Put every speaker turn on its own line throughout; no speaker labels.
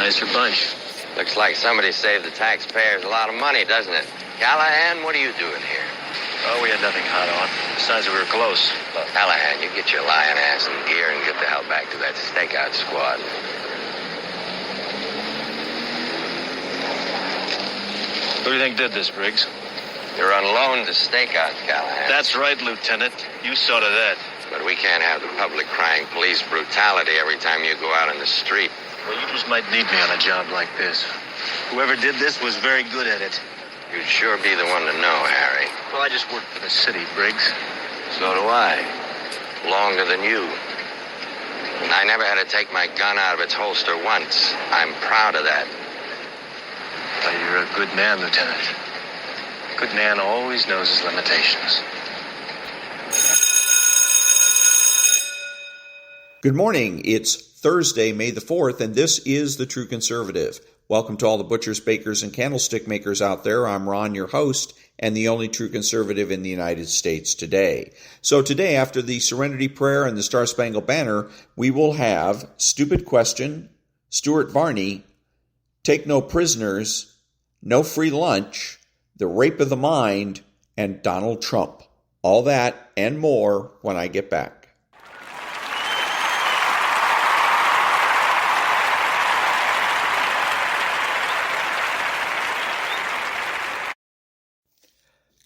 nicer bunch.
Looks like somebody saved the taxpayers a lot of money, doesn't it? Callahan, what are you doing here?
Oh, we had nothing hot on. Besides, we were close.
Look, Callahan, you get your lion ass in gear and get the hell back to that stakeout squad.
Who do you think did this, Briggs?
You're on loan to stakeout, Callahan.
That's right, Lieutenant. You saw to that.
But we can't have the public crying police brutality every time you go out on the street.
Well, you just might need me on a job like this. Whoever did this was very good at it.
You'd sure be the one to know, Harry.
Well, I just work for the city, Briggs.
So do I. Longer than you. And I never had to take my gun out of its holster once. I'm proud of that.
Well, you're a good man, Lieutenant. A good man always knows his limitations.
Good morning. It's Thursday, May the 4th, and this is The True Conservative. Welcome to all the butchers, bakers, and candlestick makers out there. I'm Ron, your host, and the only true conservative in the United States today. So today, after the Serenity Prayer and the Star-Spangled Banner, we will have Stupid Question, Stuart Varney, Take No Prisoners, No Free Lunch, The Rape of the Mind, and Donald Trump. All that and more when I get back.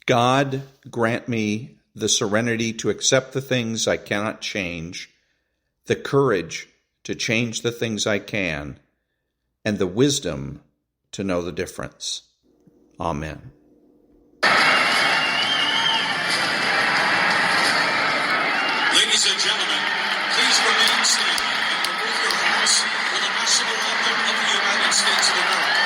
God, grant me the serenity to accept the things I cannot change, the courage to change the things I can, and the wisdom to know the difference. Amen.
Ladies and gentlemen, please remain standing and remove your hats for the national anthem of the United States of America.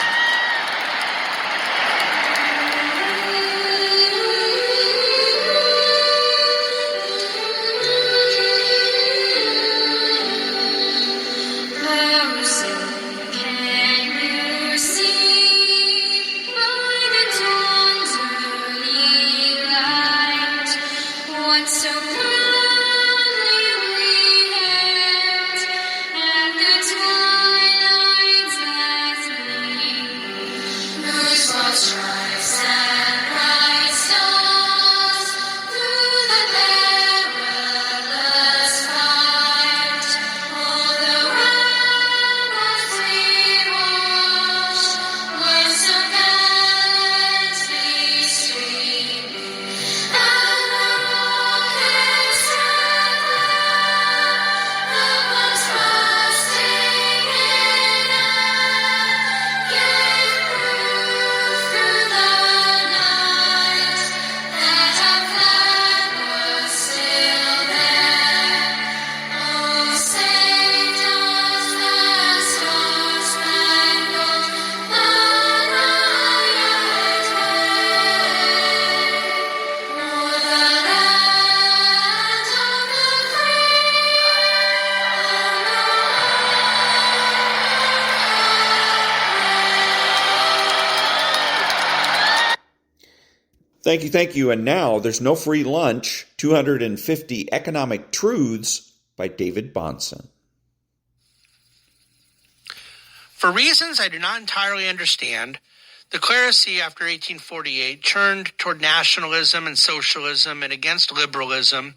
Thank you. And now, There's No Free Lunch, 250 Economic Truths by David-Bahnsen.
For reasons I do not entirely understand, the clerisy after 1848 turned toward nationalism and socialism and against liberalism,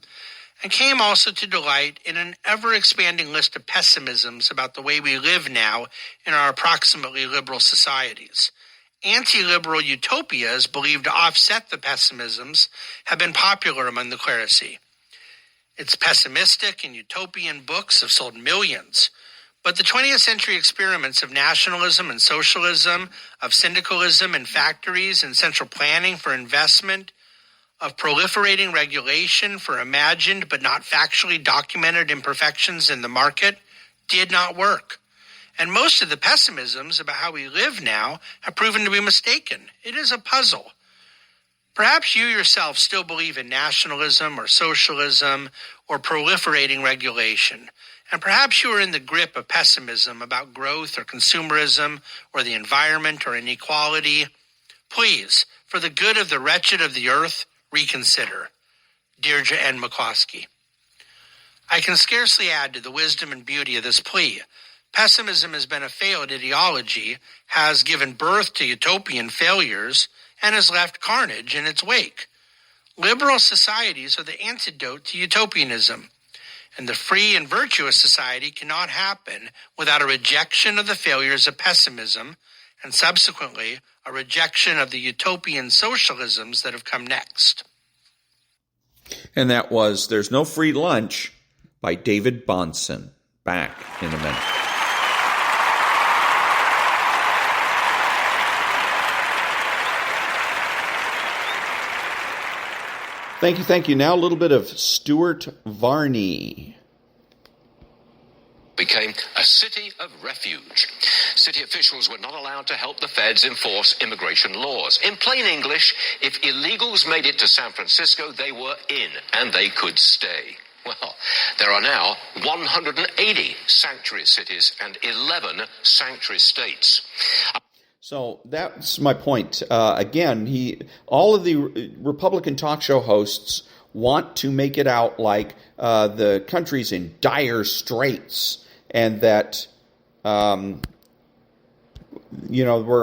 and came also to delight in an ever-expanding list of pessimisms about the way we live now in our approximately liberal societies. Anti-liberal utopias believed to offset the pessimisms have been popular among the clerisy. Its pessimistic and utopian books have sold millions, but the 20th century experiments of nationalism and socialism, of syndicalism and factories and central planning for investment, of proliferating regulation for imagined but not factually documented imperfections in the market did not work. And most of the pessimisms about how we live now have proven to be mistaken. It is a puzzle. Perhaps you yourself still believe in nationalism or socialism or proliferating regulation. And perhaps you are in the grip of pessimism about growth or consumerism or the environment or inequality. Please, for the good of the wretched of the earth, reconsider. Deirdre N. McCloskey. I can scarcely add to the wisdom and beauty of this plea. Pessimism has been a failed ideology, has given birth to utopian failures, and has left carnage in its wake. Liberal societies are the antidote to utopianism, and the free and virtuous society cannot happen without a rejection of the failures of pessimism, and subsequently a rejection of the utopian socialisms that have come next.
And that was There's No Free Lunch by David-Bahnsen. Back in a minute. Thank you. Now a little bit of Stuart Varney.
Became a city of refuge. City officials were not allowed to help the feds enforce immigration laws. In plain English, if illegals made it to San Francisco, they were in and they could stay. Well, there are now 180 sanctuary cities and 11 sanctuary states.
So that's my point. Again, all of the Republican talk show hosts want to make it out like the country's in dire straits and that, we're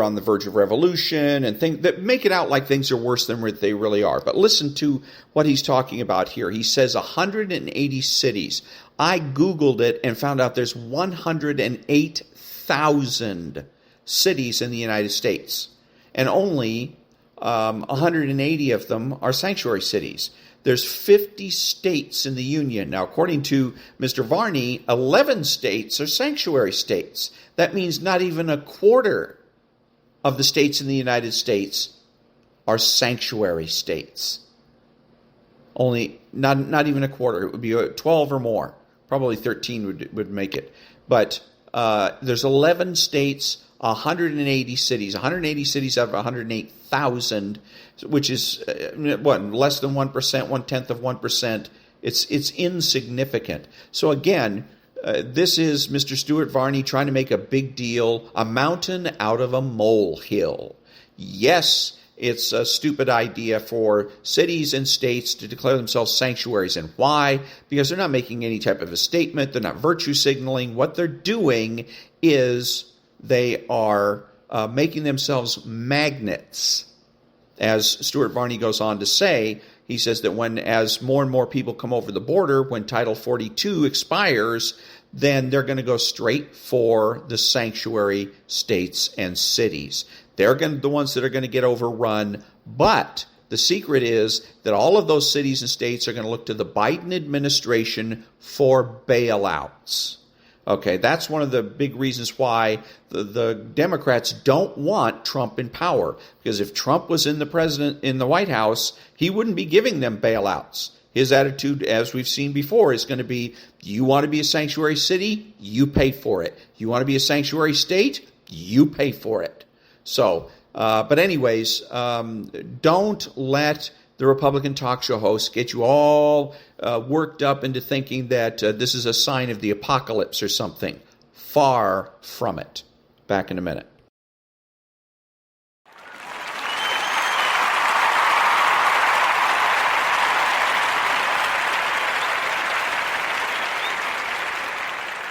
on the verge of revolution and things that make it out like things are worse than they really are. But listen to what he's talking about here. He says 180 cities. I Googled it and found out there's 108,000 cities in the United States, and only 180 of them are sanctuary cities. There's 50 states in the Union. Now, according to Mr. Varney, 11 states are sanctuary states. That means not even a quarter of the states in the United States are sanctuary states. Only, not even a quarter. It would be 12 or more. Probably 13 would make it. But there's 11 states, 180 cities. 180 cities out of 108,000, which is less than 1%, 1/10 of 1%. It's insignificant. So again, this is Mr. Stuart Varney trying to make a big deal, a mountain out of a molehill. Yes, it's a stupid idea for cities and states to declare themselves sanctuaries. And why? Because they're not making any type of a statement. They're not virtue signaling. What they're doing is they are making themselves magnets. As Stuart Varney goes on to say, he says that as more and more people come over the border, when Title 42 expires, then they're going to go straight for the sanctuary states and cities. They're the ones that are going to get overrun. But the secret is that all of those cities and states are going to look to the Biden administration for bailouts. Okay, that's one of the big reasons why the Democrats don't want Trump in power. Because if Trump was in the White House, he wouldn't be giving them bailouts. His attitude, as we've seen before, is going to be, you want to be a sanctuary city? You pay for it. You want to be a sanctuary state? You pay for it. So, but anyways, don't let the Republican talk show hosts get you all worked up into thinking that this is a sign of the apocalypse or something. Far from it. Back in a minute.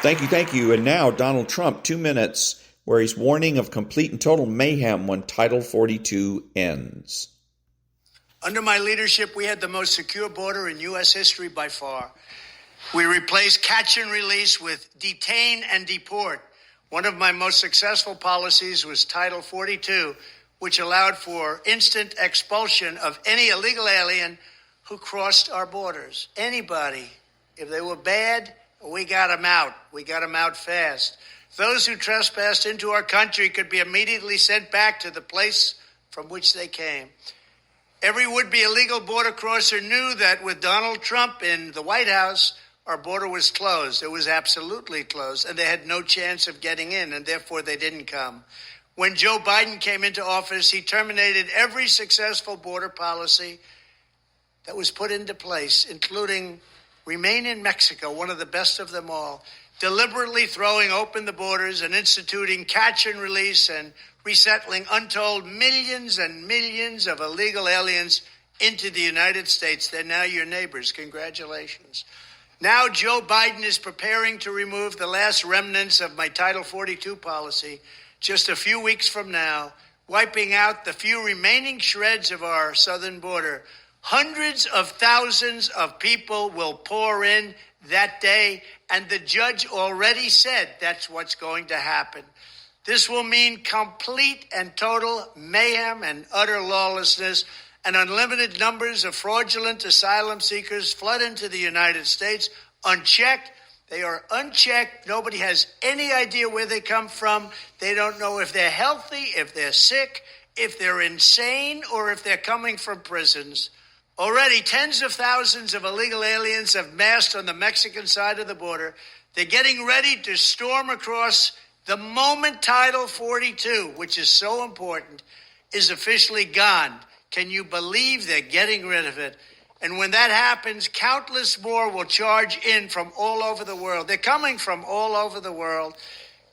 Thank you. And now Donald Trump, 2 minutes, where he's warning of complete and total mayhem when Title 42 ends.
Under my leadership, we had the most secure border in U.S. history by far. We replaced catch and release with detain and deport. One of my most successful policies was Title 42, which allowed for instant expulsion of any illegal alien who crossed our borders. Anybody. If they were bad, we got them out. We got them out fast. Those who trespassed into our country could be immediately sent back to the place from which they came. Every would-be illegal border crosser knew that with Donald Trump in the White House, our border was closed. It was absolutely closed, and they had no chance of getting in, and therefore they didn't come. When Joe Biden came into office, he terminated every successful border policy that was put into place, including Remain in Mexico, one of the best of them all, deliberately throwing open the borders and instituting catch and release and resettling untold millions and millions of illegal aliens into the United States. They're now your neighbors. Congratulations. Now Joe Biden is preparing to remove the last remnants of my Title 42 policy just a few weeks from now, wiping out the few remaining shreds of our southern border. Hundreds of thousands of people will pour in that day, and the judge already said that's what's going to happen. This will mean complete and total mayhem and utter lawlessness, and unlimited numbers of fraudulent asylum seekers flood into the United States unchecked. They are unchecked. Nobody has any idea where they come from. They don't know if they're healthy, if they're sick, if they're insane, or if they're coming from prisons. Already, tens of thousands of illegal aliens have massed on the Mexican side of the border. They're getting ready to storm across the moment Title 42, which is so important, is officially gone. Can you believe they're getting rid of it? And when that happens, countless more will charge in from all over the world. They're coming from all over the world.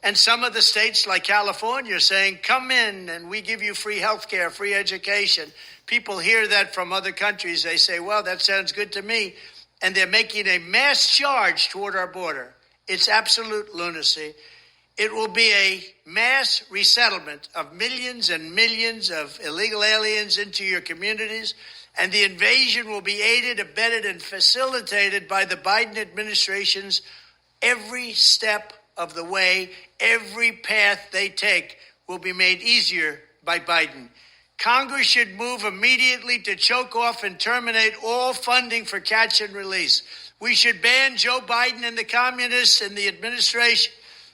And some of the states like California are saying, come in and we give you free health care, free education. People hear that from other countries. They say, well, that sounds good to me. And they're making a mass charge toward our border. It's absolute lunacy. It will be a mass resettlement of millions and millions of illegal aliens into your communities. And the invasion will be aided, abetted, and facilitated by the Biden administration's every step of the way. Every path they take will be made easier by Biden. Congress should move immediately to choke off and terminate all funding for catch and release. We should ban Joe Biden and the communists and the administration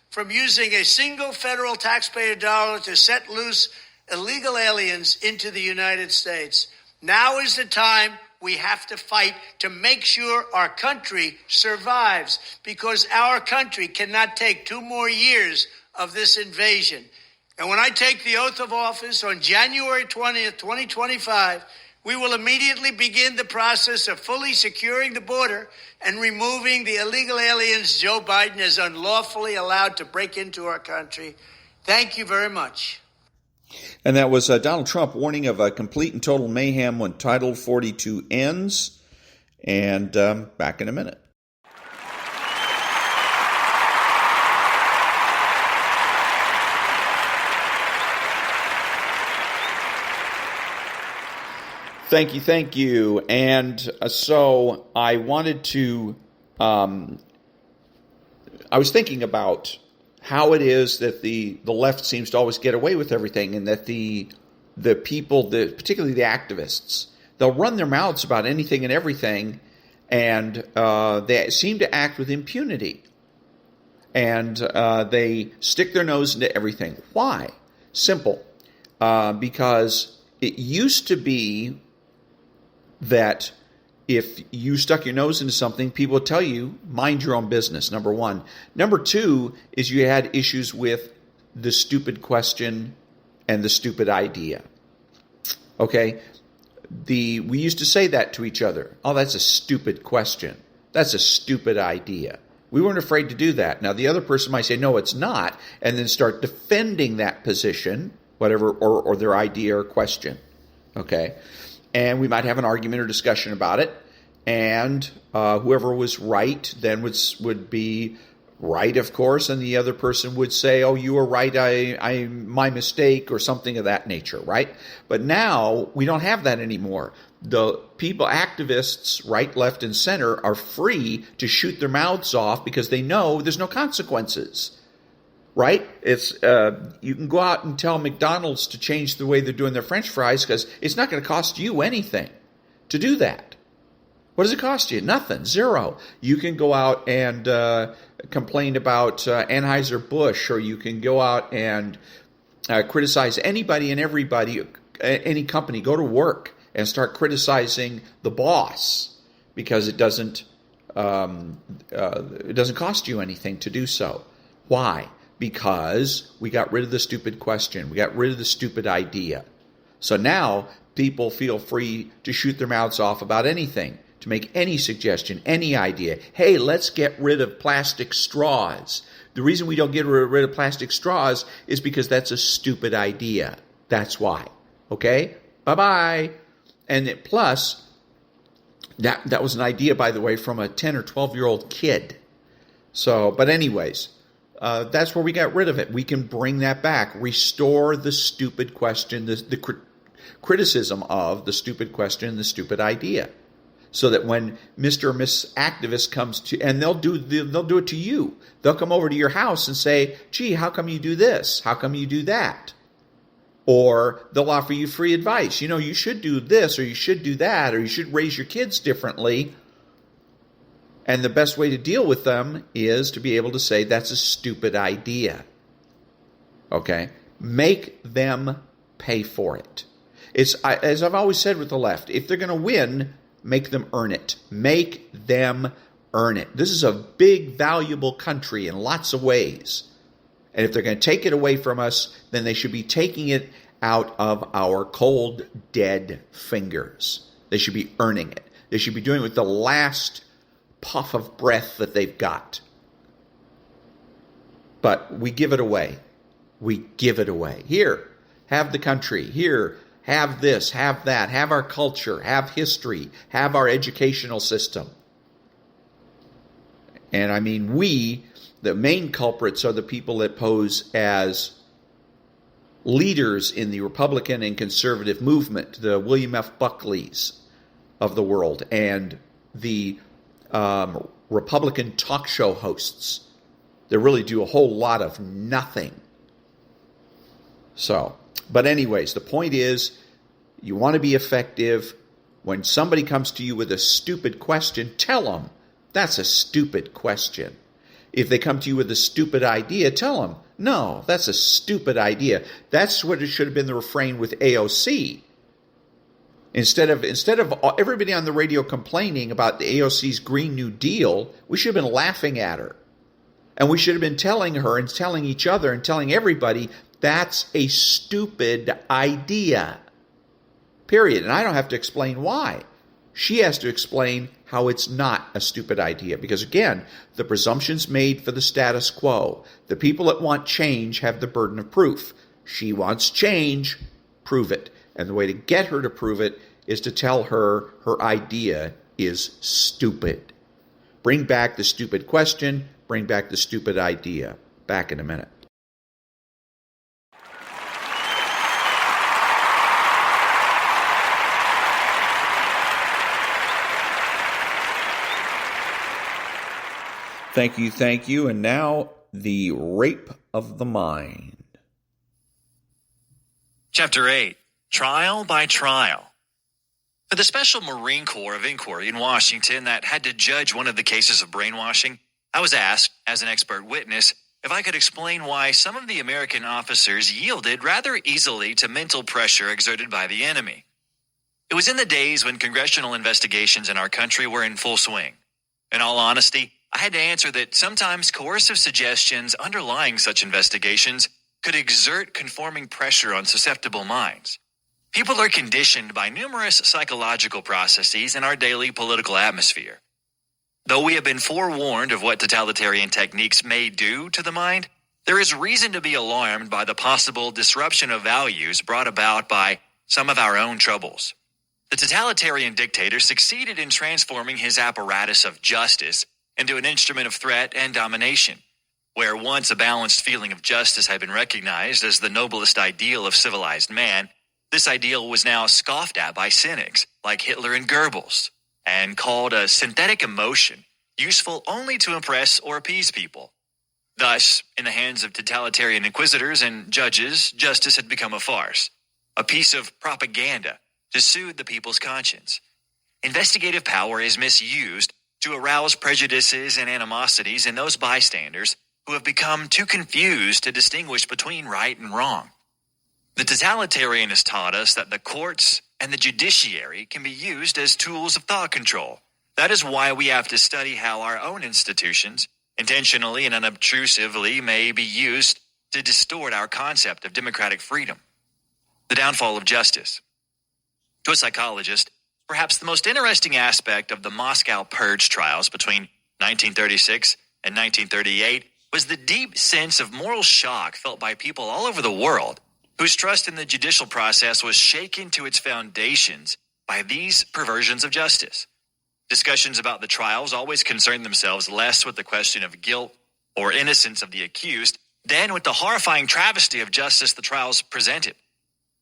from using a single federal taxpayer dollar to set loose illegal aliens into the United States. Now is the time we have to fight to make sure our country survives, because our country cannot take 2 more years of this invasion. And when I take the oath of office on January 20th, 2025, we will immediately begin the process of fully securing the border and removing the illegal aliens Joe Biden has unlawfully allowed to break into our country. Thank you very much.
And that was Donald Trump warning of a complete and total mayhem when Title 42 ends. And back in a minute. Thank you. And so I wanted to, I was thinking about how it is that the left seems to always get away with everything, and that the people, particularly the activists, they'll run their mouths about anything and everything, and they seem to act with impunity. And they stick their nose into everything. Why? Simple. Because it used to be that if you stuck your nose into something, people would tell you, mind your own business, number one. Number two is you had issues with the stupid question and the stupid idea. Okay? We used to say that to each other. Oh, that's a stupid question. That's a stupid idea. We weren't afraid to do that. Now, the other person might say, no, it's not, and then start defending that position, whatever, or their idea or question. Okay? And we might have an argument or discussion about it, and whoever was right then would be right, of course, and the other person would say, oh, you were right, my mistake, or something of that nature, right? But now we don't have that anymore. The people, activists, right, left, and center, are free to shoot their mouths off because they know there's no consequences. Right? It's you can go out and tell McDonald's to change the way they're doing their French fries because it's not going to cost you anything to do that. What does it cost you? Nothing. Zero. You can go out and complain about Anheuser-Busch, or you can go out and criticize anybody and everybody, any company. Go to work and start criticizing the boss because it doesn't cost you anything to do so. Why? Because we got rid of the stupid question. We got rid of the stupid idea. So now people feel free to shoot their mouths off about anything, to make any suggestion, any idea. Hey, let's get rid of plastic straws. The reason we don't get rid of plastic straws is because that's a stupid idea. That's why. Okay? Bye-bye. And plus, That was an idea, by the way, from a 10 or 12-year-old kid. So, but anyways, that's where we got rid of it. We can bring that back. Restore the stupid question, the criticism of the stupid question, the stupid idea. So that when Mr. or Miss Activist comes to, and they'll do it to you. They'll come over to your house and say, gee, how come you do this? How come you do that? Or they'll offer you free advice. You know, you should do this, or you should do that, or you should raise your kids differently. And the best way to deal with them is to be able to say, that's a stupid idea. Okay? Make them pay for it. As I've always said with the left, if they're going to win, make them earn it. Make them earn it. This is a big, valuable country in lots of ways. And if they're going to take it away from us, then they should be taking it out of our cold, dead fingers. They should be earning it. They should be doing it with the last puff of breath that they've got. But we give it away. We give it away. Here, have the country. Here, have this, have that, have our culture, have history, have our educational system. And I mean, the main culprits are the people that pose as leaders in the Republican and conservative movement, the William F. Buckleys of the world, and the Republican talk show hosts that really do a whole lot of nothing. So, but anyways, the point is, you want to be effective. When somebody comes to you with a stupid question, tell them, that's a stupid question. If they come to you with a stupid idea, tell them, no, that's a stupid idea. That's what it should have been the refrain with AOC. Instead of everybody on the radio complaining about the AOC's Green New Deal, we should have been laughing at her. And we should have been telling her and telling each other and telling everybody, that's a stupid idea. Period. And I don't have to explain why. She has to explain how it's not a stupid idea. Because again, the presumption's made for the status quo. The people that want change have the burden of proof. She wants change, prove it. And the way to get her to prove it is to tell her her idea is stupid. Bring back the stupid question, bring back the stupid idea. Back in a minute. Thank you. And now, the rape of the mind.
Chapter 8, Trial by Trial. For the Special Marine Corps of Inquiry in Washington that had to judge one of the cases of brainwashing, I was asked, as an expert witness, if I could explain why some of the American officers yielded rather easily to mental pressure exerted by the enemy. It was in the days when congressional investigations in our country were in full swing. In all honesty, I had to answer that sometimes coercive suggestions underlying such investigations could exert conforming pressure on susceptible minds. People are conditioned by numerous psychological processes in our daily political atmosphere. Though we have been forewarned of what totalitarian techniques may do to the mind, there is reason to be alarmed by the possible disruption of values brought about by some of our own troubles. The totalitarian dictator succeeded in transforming his apparatus of justice into an instrument of threat and domination. Where once a balanced feeling of justice had been recognized as the noblest ideal of civilized man, this ideal was now scoffed at by cynics like Hitler and Goebbels, and called a synthetic emotion, useful only to impress or appease people. Thus, in the hands of totalitarian inquisitors and judges, justice had become a farce, a piece of propaganda to soothe the people's conscience. Investigative power is misused to arouse prejudices and animosities in those bystanders who have become too confused to distinguish between right and wrong. The totalitarian has taught us that the courts and the judiciary can be used as tools of thought control. That is why we have to study how our own institutions, intentionally and unobtrusively, may be used to distort our concept of democratic freedom. The downfall of justice. To a psychologist, perhaps the most interesting aspect of the Moscow Purge trials between 1936 and 1938 was the deep sense of moral shock felt by people all over the world, whose trust in the judicial process was shaken to its foundations by these perversions of justice. Discussions about the trials always concern themselves less with the question of guilt or innocence of the accused than with the horrifying travesty of justice the trials presented.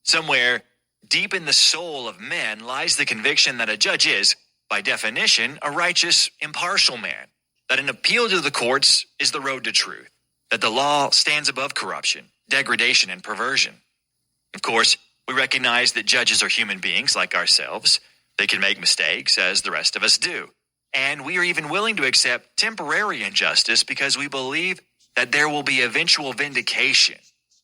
Somewhere deep in the soul of men lies the conviction that a judge is, by definition, a righteous, impartial man, that an appeal to the courts is the road to truth, that the law stands above corruption, degradation, and perversion. Of course, we recognize that judges are human beings like ourselves. They can make mistakes, as the rest of us do. And we are even willing to accept temporary injustice because we believe that there will be eventual vindication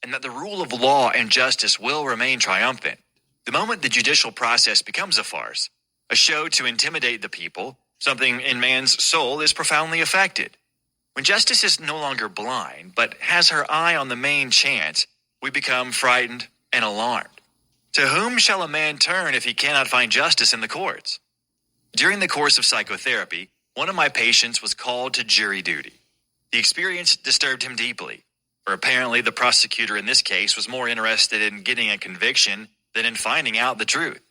and that the rule of law and justice will remain triumphant. The moment the judicial process becomes a farce, a show to intimidate the people, something in man's soul is profoundly affected. When justice is no longer blind, but has her eye on the main chance, we become frightened and alarmed. To whom shall a man turn if he cannot find justice in the courts? During the course of psychotherapy, one of my patients was called to jury duty. The experience disturbed him deeply, for apparently the prosecutor in this case was more interested in getting a conviction than in finding out the truth.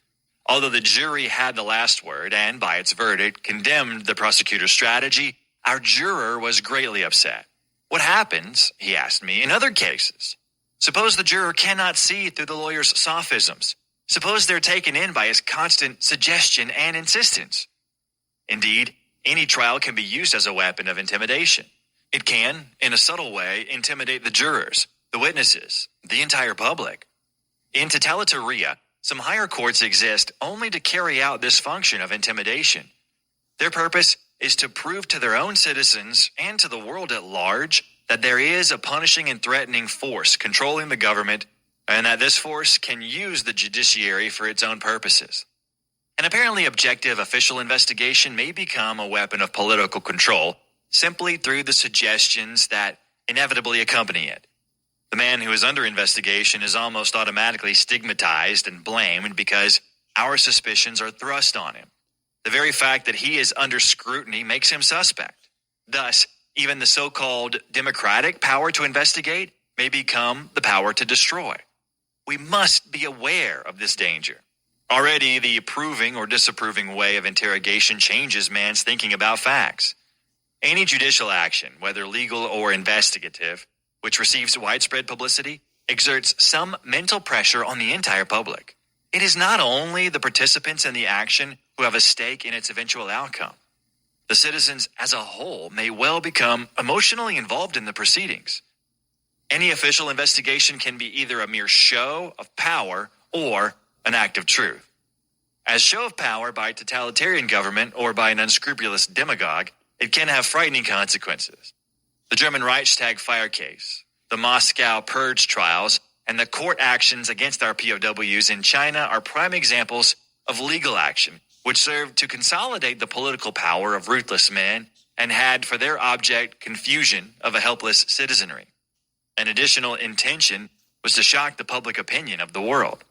Although the jury had the last word and, by its verdict, condemned the prosecutor's strategy, our juror was greatly upset. What happens, he asked me, in other cases? Suppose the juror cannot see through the lawyer's sophisms. Suppose they're taken in by his constant suggestion and insistence. Indeed, any trial can be used as a weapon of intimidation. It can, in a subtle way, intimidate the jurors, the witnesses, the entire public. In totalitarianism, some higher courts exist only to carry out this function of intimidation. Their purpose is to prove to their own citizens and to the world at large that there is a punishing and threatening force controlling the government, and that this force can use the judiciary for its own purposes. An apparently objective official investigation may become a weapon of political control simply through the suggestions that inevitably accompany it. The man who is under investigation is almost automatically stigmatized and blamed because our suspicions are thrust on him. The very fact that he is under scrutiny makes him suspect. Thus, even the so-called democratic power to investigate may become the power to destroy. We must be aware of this danger. Already, the approving or disapproving way of interrogation changes man's thinking about facts. Any judicial action, whether legal or investigative, which receives widespread publicity, exerts some mental pressure on the entire public. It is not only the participants in the action who have a stake in its eventual outcome. The citizens as a whole may well become emotionally involved in the proceedings. Any official investigation can be either a mere show of power or an act of truth. As show of power by a totalitarian government or by an unscrupulous demagogue, it can have frightening consequences. The German Reichstag fire case, the Moscow purge trials, and the court actions against our POWs in China are prime examples of legal action, which served to consolidate the political power of ruthless men and had for their object confusion of a helpless citizenry. An additional intention was to shock the public opinion of the world.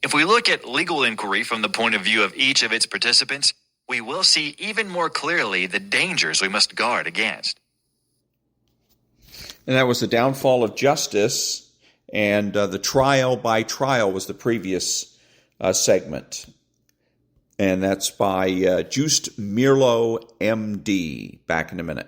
If we look at legal inquiry from the point of view of each of its participants, we will see even more clearly the dangers we must guard against.
And that was The Downfall of Justice, and the Trial by Trial was the previous segment. And that's by Joost-meerlo, MD. Back in a minute.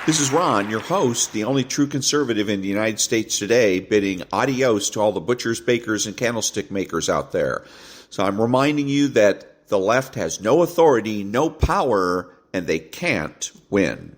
This is Ron, your host, the only true conservative in the United States today, bidding adios to all the butchers, bakers, and candlestick makers out there. So I'm reminding you that the left has no authority, no power, and they can't win.